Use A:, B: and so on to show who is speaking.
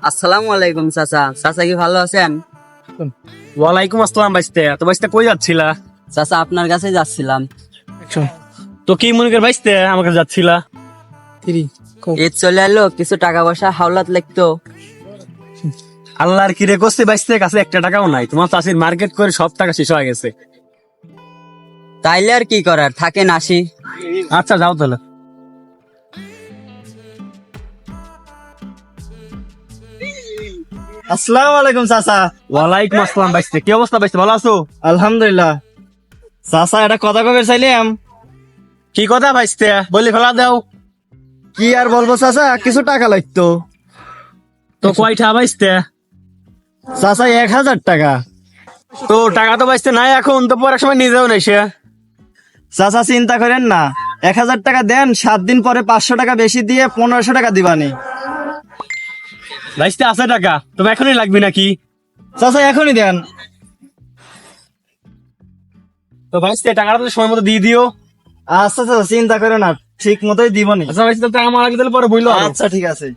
A: আসসালামু আলাইকুম চাচা। চাচা কি ভালো আছেন?
B: ওয়ালাইকুম আসসালাম বাইস্তে। তো বাইস্তে কই যাচ্ছিলা?
A: চাচা আপনার কাছে যাচ্ছিলাম।
B: তো কি মনে করে বাইস্তে আমার কাছে যাচ্ছিলা?
A: ঈদ চলে এলো, কিছু টাকা পয়সা হাওলাত লাগতো।
B: আল্লাহর কিরে করছে বাইস্তে, কাছে একটা টাকাও নাই। তোমার চাষির মার্কেট করে সব টাকা শেষ হয়ে গেছে।
A: তাইলে আর কি করার, থাকেন আসি।
B: আচ্ছা যাও তাহলে।
C: আসসালামু আলাইকুম চাচা।
B: ওয়ালাইকুম আসসালাম বাইস্তে। কি অবস্থা বাইস্তে, ভালো আছো?
C: আলহামদুলিল্লাহ। চাচা এটা কথা কবে চাইলাম।
B: কি কথা বাইস্তে, বলি ফেলা দাও।
C: কি আর বলবো চাচা, কিছু টাকা লাগতো।
B: তো কয়টা বাইস্তে?
C: চাচা 1000 টাকা।
B: তো টাকা তো বাইস্তে নাই এখন, তো পরে এক সময় নিজেও নাই সে।
C: চাচা চিন্তা করেন না, 1000 টাকা দেন, 7 দিন পরে 500 টাকা বেশি দিয়ে 1500 টাকা দিবানি।
B: বাইস্তে আছে টাকা, তবে এখনই লাগবে নাকি?
C: চাচা এখনই দেন।
B: তো বাইস্তে টাকাটা তো সময় মতো দিয়ে দিও।
C: আচ্ছা চাচা চিন্তা করে না, ঠিক মতোই দিবনি।
B: আচ্ছা বাইস্তে, তো আমার আগে তাহলে পরে বইলো।
C: আচ্ছা ঠিক আছে।